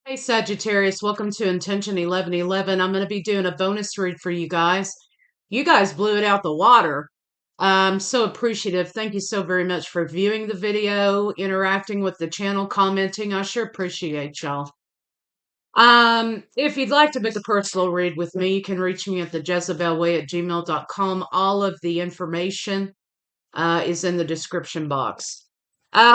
Hey Sagittarius, welcome to Intention 1111. I'm going to be doing a bonus read for you guys. You guys blew it out the water. I'm so appreciative. Thank you so very much for viewing the video, interacting with the channel, commenting. I sure appreciate y'all. If you'd like to book a personal read with me, you can reach me at the jezebelway@gmail.com. All of the information is in the description box.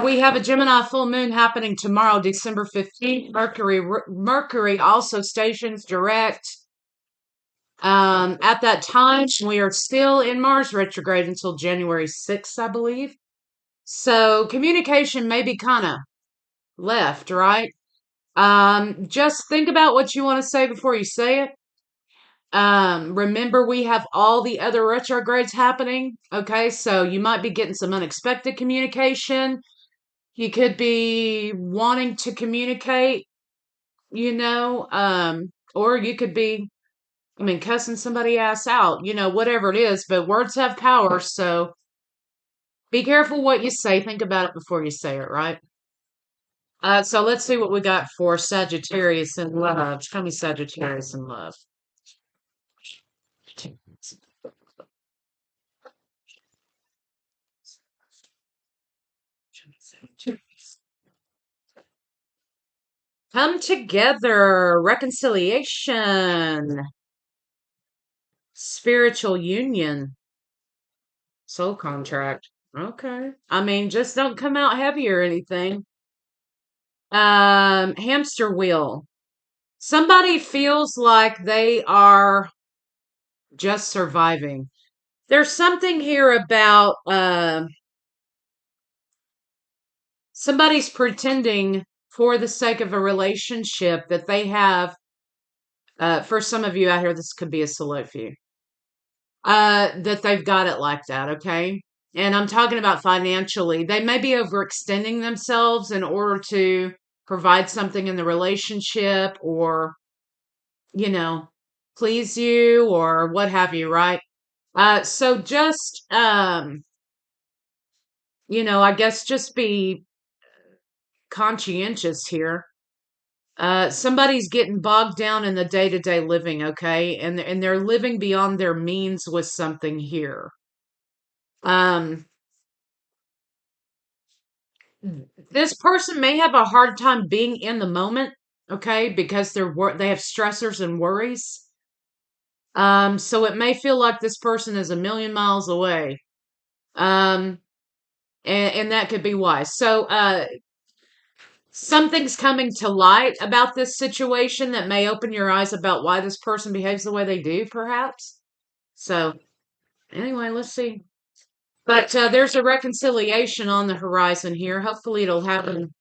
We have a Gemini full moon happening tomorrow, December 15th. Mercury also stations direct. At that time, we are still in Mars retrograde until January 6th, I believe. So communication may be kind of left, right? Just think about what you want to say before you say it. Remember, we have all the other retrogrades happening. Okay, so you might be getting some unexpected communication. You could be wanting to communicate, or you could be, cussing somebody ass out, whatever it is, but words have power, so be careful what you say. Think about it before you say it, right? So let's see what we got for Sagittarius in love. Tell me Sagittarius in love. Come together, reconciliation, spiritual union, soul contract. Okay. Just don't come out heavy or anything. Hamster wheel. Somebody feels like they are just surviving. There's something here about somebody's pretending for the sake of a relationship that they have. For some of you out here, this could be a salute for you. That they've got it like that, okay? And I'm talking about financially. They may be overextending themselves in order to provide something in the relationship or, you know, please you or what have you, right? So just, I guess just be conscientious here. Somebody's getting bogged down in the day-to-day living, okay? And they're living beyond their means with something here. Um, this person may have a hard time being in the moment, okay, because they have stressors and worries. So it may feel like this person is a million miles away. Um, and that could be why. So, something's coming to light about this situation that may open your eyes about why this person behaves the way they do, perhaps. So, anyway, let's see. But there's a reconciliation on the horizon here. Hopefully, it'll happen,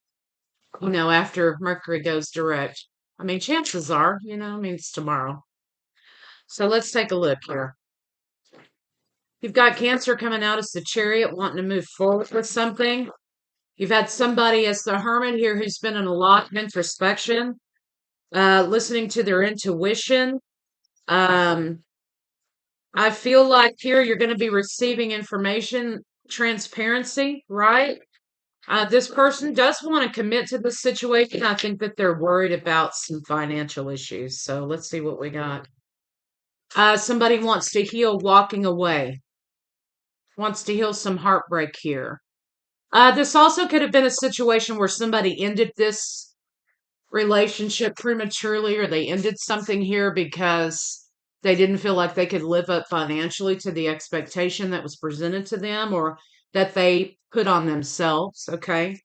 after Mercury goes direct. Chances are, it's tomorrow. So let's take a look here. You've got Cancer coming out as the Chariot, wanting to move forward with something. You've had somebody as the Hermit here who's been in a lot of introspection, listening to their intuition. Um, I feel like here you're going to be receiving information, transparency, right? This person does want to commit to this situation. I think that they're worried about some financial issues. So let's see what we got. Somebody wants to heal walking away, wants to heal some heartbreak here. This also could have been a situation where somebody ended this relationship prematurely or they ended something here because they didn't feel like they could live up financially to the expectation that was presented to them or that they put on themselves. Okay.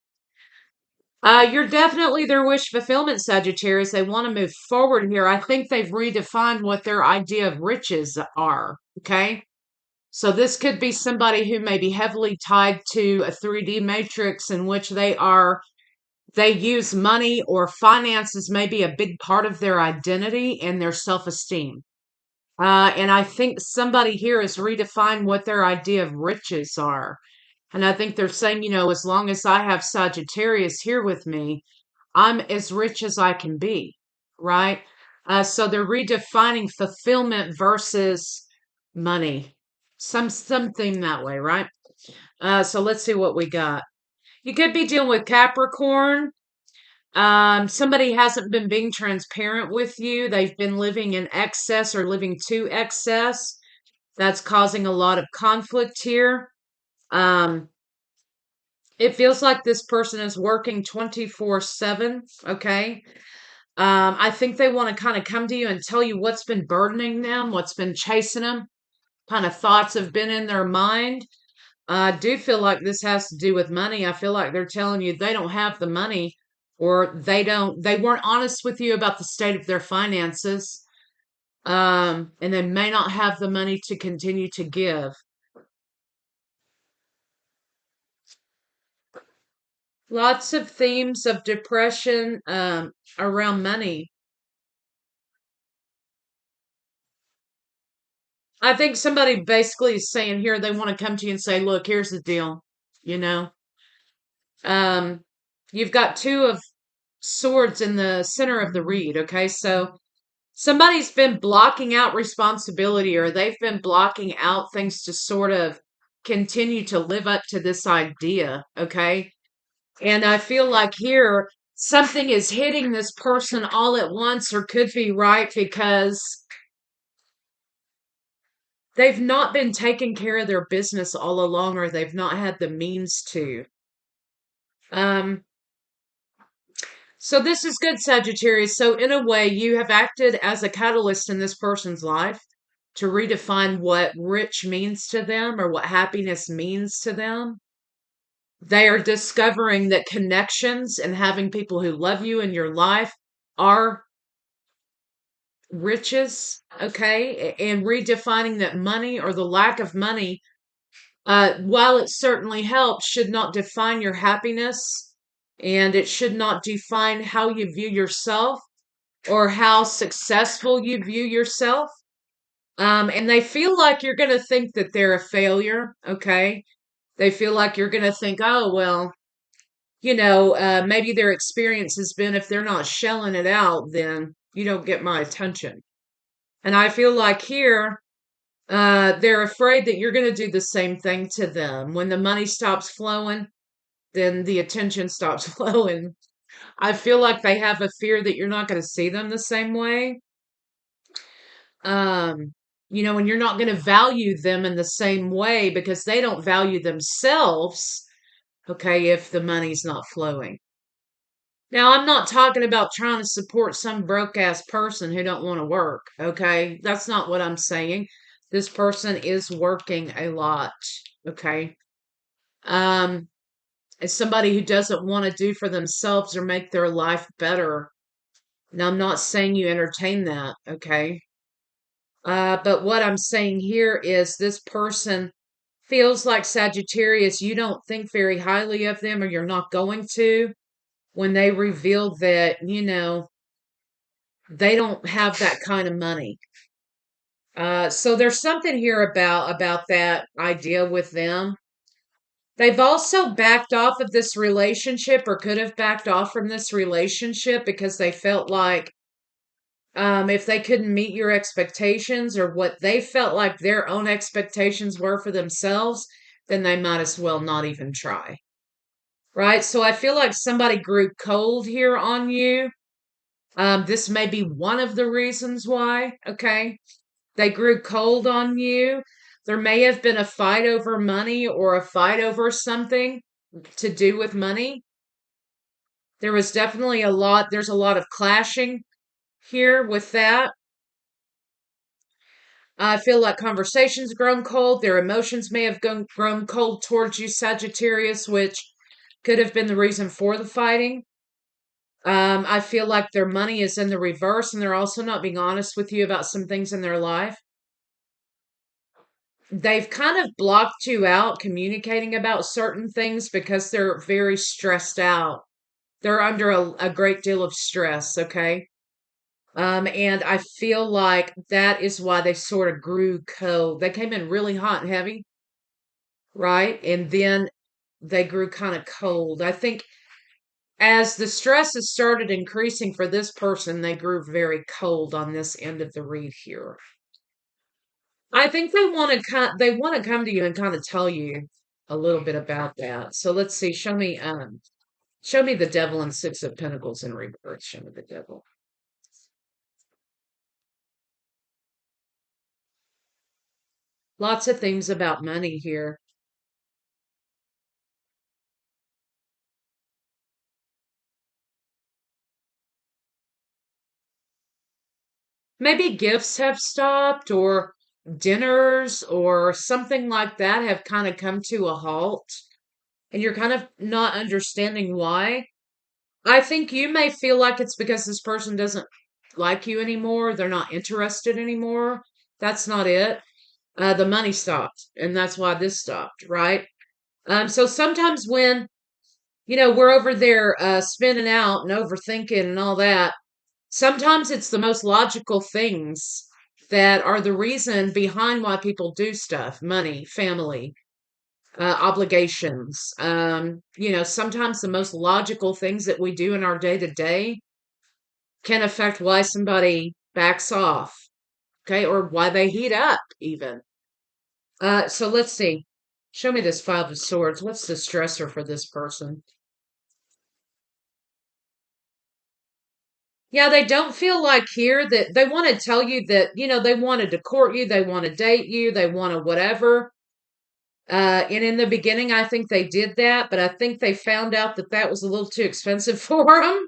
You're definitely their wish fulfillment, Sagittarius. They want to move forward here. I think they've redefined what their idea of riches are. Okay. So this could be somebody who may be heavily tied to a 3D matrix in which they use money or finances may be a big part of their identity and their self-esteem. And I think somebody here has redefined what their idea of riches are. And I think they're saying, as long as I have Sagittarius here with me, I'm as rich as I can be, right? So they're redefining fulfillment versus money. Something that way, right? So let's see what we got. You could be dealing with Capricorn. Somebody hasn't been being transparent with you. They've been living in excess or living to excess. That's causing a lot of conflict here. Um, it feels like this person is working 24/7. Okay. I think they want to kind of come to you and tell you what's been burdening them, what's been chasing them, kind of thoughts have been in their mind. I do feel like this has to do with money. I feel like they're telling you they don't have the money or they weren't honest with you about the state of their finances. And they may not have the money to continue to give. Lots of themes of depression around money. I think somebody basically is saying here they want to come to you and say, look, here's the deal. You know, um, you've got two of swords in the center of the reed. Okay. So somebody's been blocking out responsibility or they've been blocking out things to sort of continue to live up to this idea. Okay. And I feel like here something is hitting this person all at once or could be right because they've not been taking care of their business all along or they've not had the means to. Um, so this is good, Sagittarius. So in a way, you have acted as a catalyst in this person's life to redefine what rich means to them or what happiness means to them. They are discovering that connections and having people who love you in your life are riches, okay? And redefining that money or the lack of money, while it certainly helps, should not define your happiness and it should not define how you view yourself or how successful you view yourself. And they feel like you're going to think that they're a failure, okay? They feel like you're going to think, oh, well, maybe their experience has been if they're not shelling it out, then you don't get my attention. And I feel like here, they're afraid that you're going to do the same thing to them. When the money stops flowing, then the attention stops flowing. I feel like they have a fear that you're not going to see them the same way. Um, and you're not going to value them in the same way because they don't value themselves, okay, if the money's not flowing. Now, I'm not talking about trying to support some broke ass person who don't want to work, okay? That's not what I'm saying. This person is working a lot, okay? Um, it's somebody who doesn't want to do for themselves or make their life better. Now, I'm not saying you entertain that, okay? But what I'm saying here is this person feels like Sagittarius, you don't think very highly of them or you're not going to when they reveal that, they don't have that kind of money. So there's something here about that idea with them. They've also backed off of this relationship or could have backed off from this relationship because they felt like if they couldn't meet your expectations or what they felt like their own expectations were for themselves, then they might as well not even try. Right? So I feel like somebody grew cold here on you. This may be one of the reasons why, okay? They grew cold on you. There may have been a fight over money or a fight over something to do with money. There's a lot of clashing here with that. I feel like conversations grown cold. Their emotions may have grown cold towards you, Sagittarius, which could have been the reason for the fighting. I feel like their money is in the reverse, and they're also not being honest with you about some things in their life. They've kind of blocked you out communicating about certain things because they're very stressed out. They're under a great deal of stress, okay? And I feel like that is why they sort of grew cold. They came in really hot and heavy, right? And then they grew kind of cold. I think as the stress has started increasing for this person, they grew very cold on this end of the reed here. I think they want to come to you and kind of tell you a little bit about that. So let's see. Show me. Show me the devil and Six of Pentacles in reverse. Show me the devil. Lots of themes about money here. Maybe gifts have stopped, or dinners or something like that have kind of come to a halt, and you're kind of not understanding why. I think you may feel like it's because this person doesn't like you anymore. They're not interested anymore. That's not it. The money stopped, and that's why this stopped, right? So sometimes when, we're over there spinning out and overthinking and all that, sometimes it's the most logical things that are the reason behind why people do stuff: money, family, obligations. Sometimes the most logical things that we do in our day to day can affect why somebody backs off, okay, or why they heat up, even. So let's see. Show me this Five of Swords. What's the stressor for this person? Yeah, they don't feel like here that they want to tell you that, they wanted to court you, they want to date you, they want to whatever. And in the beginning, I think they did that, but I think they found out that that was a little too expensive for them,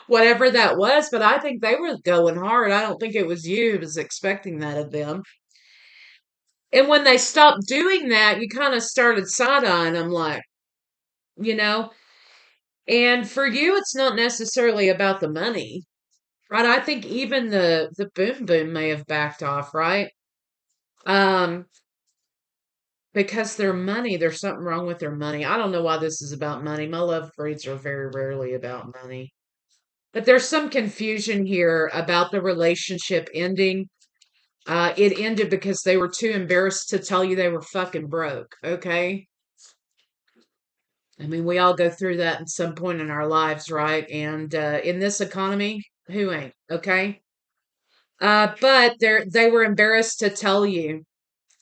whatever that was. But I think they were going hard. I don't think it was you who was expecting that of them. And when they stopped doing that, you kind of started side-eyeing them, like, you know. And for you, it's not necessarily about the money, right? I think even the boom boom may have backed off, right? Um, because their money, there's something wrong with their money. I don't know why this is about money. My love reads are very rarely about money. But there's some confusion here about the relationship ending. It ended because they were too embarrassed to tell you they were fucking broke, okay? I mean, we all go through that at some point in our lives, right? And in this economy, who ain't, okay? But they were embarrassed to tell you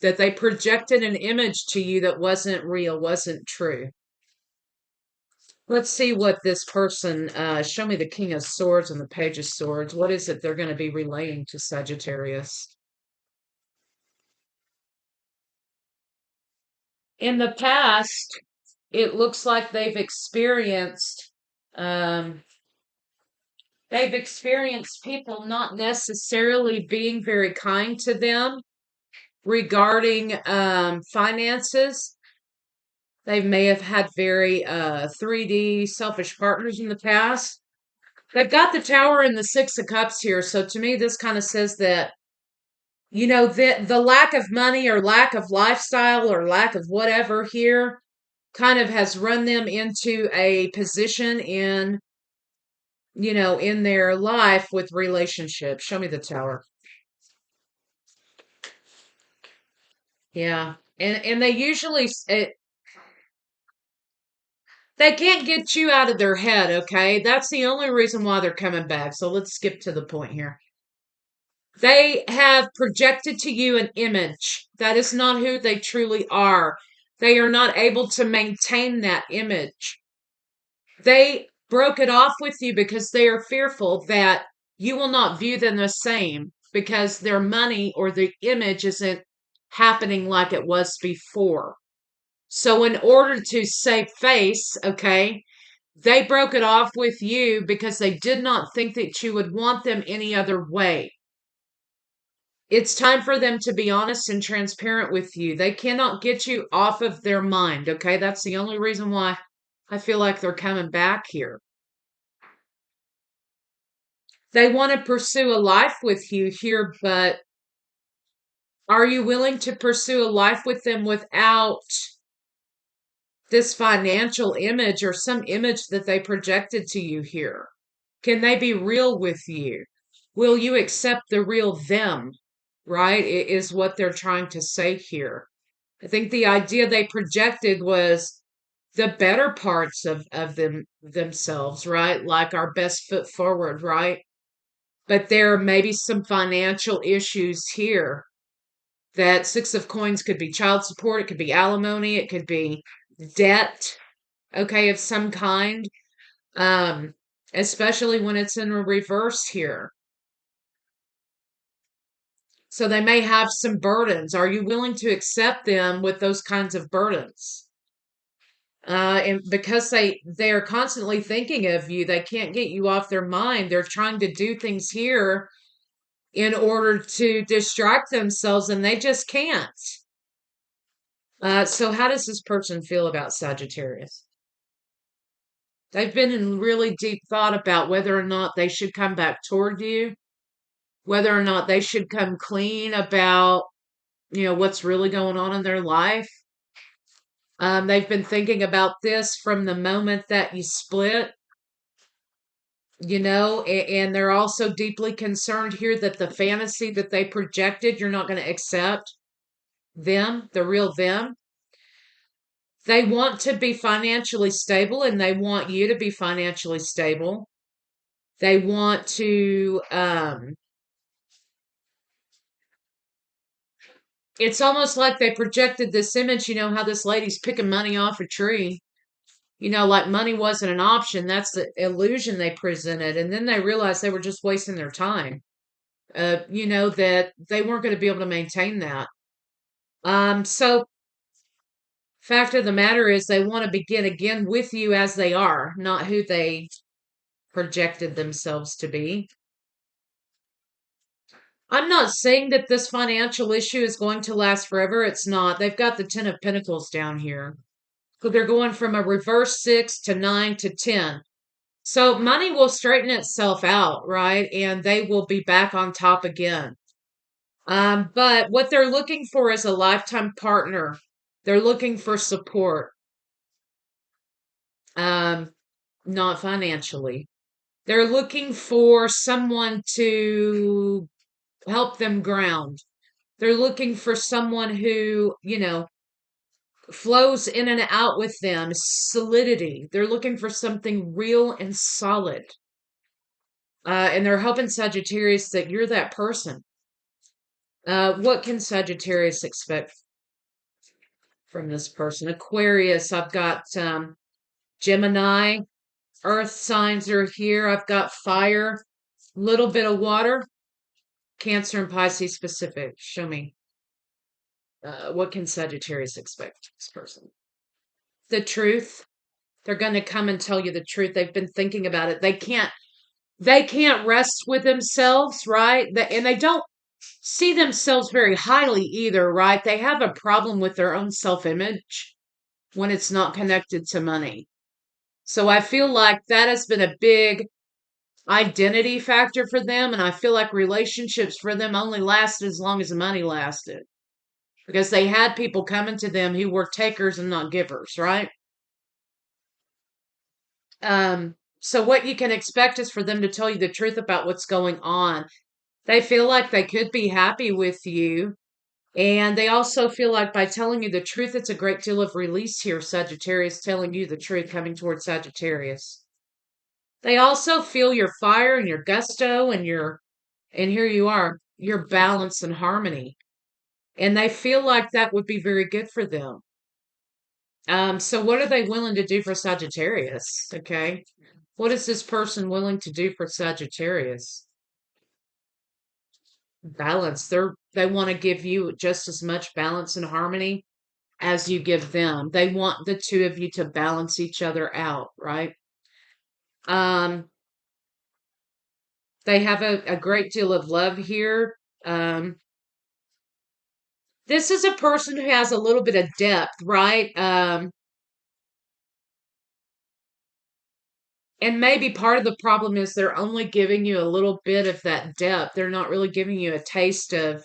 that they projected an image to you that wasn't real, wasn't true. Let's see what this person, show me the King of Swords and the Page of Swords. What is it they're going to be relaying to Sagittarius? In the past, it looks like um, they've experienced people not necessarily being very kind to them regarding finances. They may have had very 3D selfish partners in the past. They've got the Tower and the Six of Cups here. So to me, this kind of says that, the lack of money or lack of lifestyle or lack of whatever here kind of has run them into a position in their life with relationships. Show me the Tower. Yeah. And they usually, they can't get you out of their head, okay? That's the only reason why they're coming back. So let's skip to the point here. They have projected to you an image that is not who they truly are. They are not able to maintain that image. They broke it off with you because they are fearful that you will not view them the same because their money or the image isn't happening like it was before. So, in order to save face, okay, they broke it off with you because they did not think that you would want them any other way. It's time for them to be honest and transparent with you. They cannot get you off of their mind, okay? That's the only reason why I feel like they're coming back here. They want to pursue a life with you here, but are you willing to pursue a life with them without this financial image or some image that they projected to you here? Can they be real with you? Will you accept the real them? Right? It is what they're trying to say here. I think the idea they projected was the better parts of themselves, right? Like our best foot forward, right? But there may be some financial issues here. That Six of Coins could be child support, it could be alimony, it could be debt, okay, of some kind. Um, especially when it's in a reverse here. So they may have some burdens. Are you willing to accept them with those kinds of burdens? And because they're constantly thinking of you, they can't get you off their mind. They're trying to do things here in order to distract themselves, and they just can't. So how does this person feel about Sagittarius? They've been in really deep thought about whether or not they should come back toward you, whether or not they should come clean about, what's really going on in their life. They've been thinking about this from the moment that you split, and they're also deeply concerned here that the fantasy that they projected, you're not going to accept them, the real them. They want to be financially stable and they want you to be financially stable. They want to, it's almost like they projected this image, how this lady's picking money off a tree. Like money wasn't an option. That's the illusion they presented. And then they realized they were just wasting their time. That they weren't going to be able to maintain that. So fact of the matter is they want to begin again with you as they are, not who they projected themselves to be. I'm not saying that this financial issue is going to last forever. It's not. They've got the 10 of Pentacles down here. So they're going from a reverse 6 to 9 to 10. So money will straighten itself out, right? And they will be back on top again. But what they're looking for is a lifetime partner. They're looking for support. Not financially. They're looking for someone to help them ground. They're looking for someone who, flows in and out with them, solidity. They're looking for something real and solid. And they're hoping, Sagittarius, that you're that person. What can Sagittarius expect from this person? Aquarius, I've got Gemini, earth signs are here. I've got fire, little bit of water, Cancer and Pisces Pacific. Show me. What can Sagittarius expect this person? The truth. They're going to come and tell you the truth. They've been thinking about it. They can't rest with themselves, right? And they don't see themselves very highly either, right? They have a problem with their own self-image when it's not connected to money. So I feel like that has been a big identity factor for them. And I feel like relationships for them only lasted as long as the money lasted because they had people coming to them who were takers and not givers, right? So what you can expect is for them to tell you the truth about what's going on. They feel like they could be happy with you. And they also feel like by telling you the truth, it's a great deal of release here, Sagittarius, telling you the truth coming towards Sagittarius. They also feel your fire and your gusto and and here you are, your balance and harmony. And they feel like that would be very good for them. So what are they willing to do for Sagittarius? Okay. What is this person willing to do for Sagittarius? Balance. They want to give you just as much balance and harmony as you give them. They want the two of you to balance each other out, right? Um, they have a great deal of love here. This is a person who has a little bit of depth, right? And maybe part of the problem is they're only giving you a little bit of that depth. They're not really giving you a taste of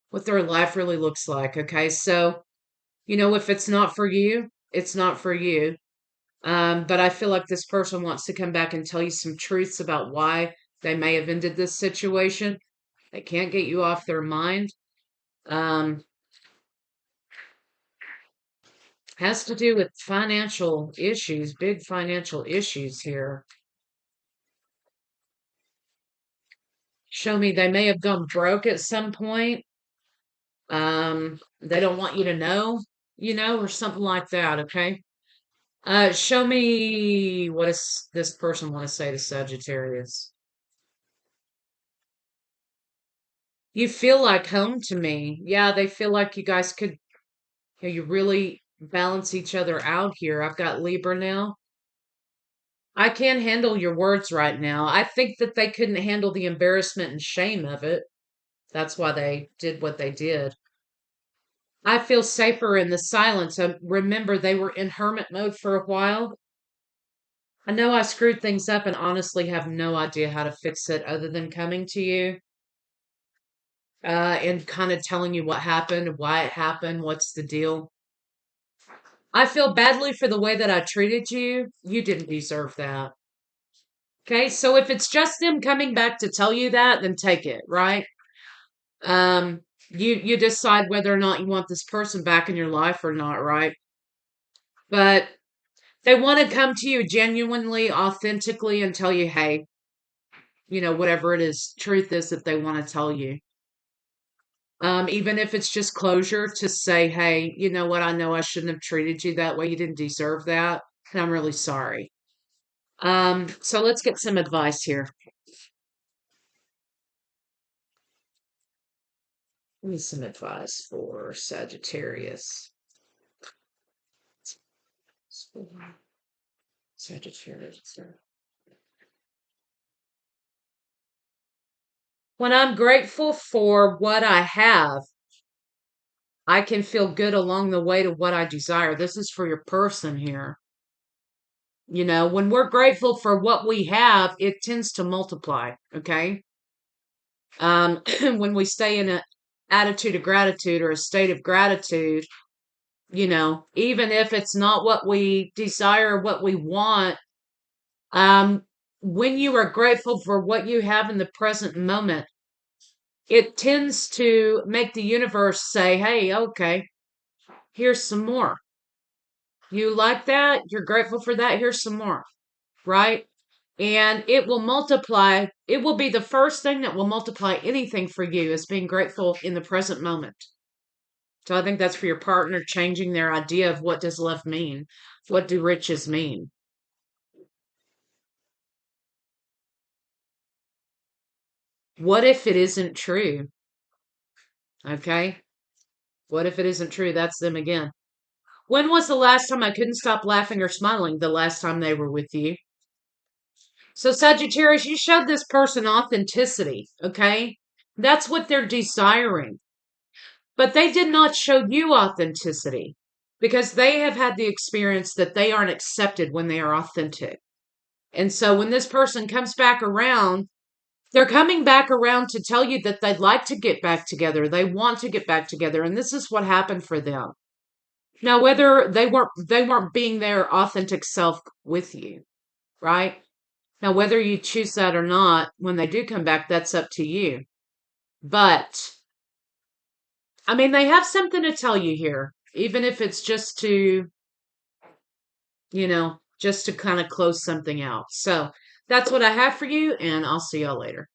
what their life really looks like. Okay. So, if it's not for you, it's not for you. But I feel like this person wants to come back and tell you some truths about why they may have ended this situation. They can't get you off their mind. Um, has to do with financial issues, big financial issues here. Show me they may have gone broke at some point. They don't want you to know, or something like that, okay? Show me what does this person want to say to Sagittarius. You feel like home to me. Yeah, they feel like you guys could, you really balance each other out here. I've got Libra now. I can't handle your words right now. I think that they couldn't handle the embarrassment and shame of it. That's why they did what they did. I feel safer in the silence. Remember, they were in hermit mode for a while. I know I screwed things up and honestly have no idea how to fix it other than coming to you and kind of telling you what happened, why it happened, what's the deal. I feel badly for the way that I treated you. You didn't deserve that. Okay, so if it's just them coming back to tell you that, then take it, right? You decide whether or not you want this person back in your life or not, right? But they want to come to you genuinely, authentically, and tell you, hey, whatever it is, truth is that they want to tell you. Even if it's just closure to say, hey, you know what? I know I shouldn't have treated you that way. You didn't deserve that. And I'm really sorry. So let's get some advice here. Give me some advice for Sagittarius. Sagittarius. When I'm grateful for what I have, I can feel good along the way to what I desire. This is for your person here. When we're grateful for what we have, it tends to multiply. Okay. When we stay in an attitude of gratitude or a state of gratitude, even if it's not what we desire, what we want, um, when you are grateful for what you have in the present moment, it tends to make the universe say, hey, okay, here's some more. You like that? You're grateful for that? Here's some more, right? And it will multiply. It will be the first thing that will multiply anything for you is being grateful in the present moment. So I think that's for your partner changing their idea of what does love mean? What do riches mean? What if it isn't true? Okay. What if it isn't true? That's them again. When was the last time I couldn't stop laughing or smiling? The last time they were with you. So, Sagittarius, you showed this person authenticity, okay? That's what they're desiring. But they did not show you authenticity because they have had the experience that they aren't accepted when they are authentic. And so, when this person comes back around, they're coming back around to tell you that they'd like to get back together. They want to get back together. And this is what happened for them. Now, whether they weren't being their authentic self with you, right? Now, whether you choose that or not, when they do come back, that's up to you. But, I mean, they have something to tell you here, even if it's just to kind of close something out. So that's what I have for you, and I'll see y'all later.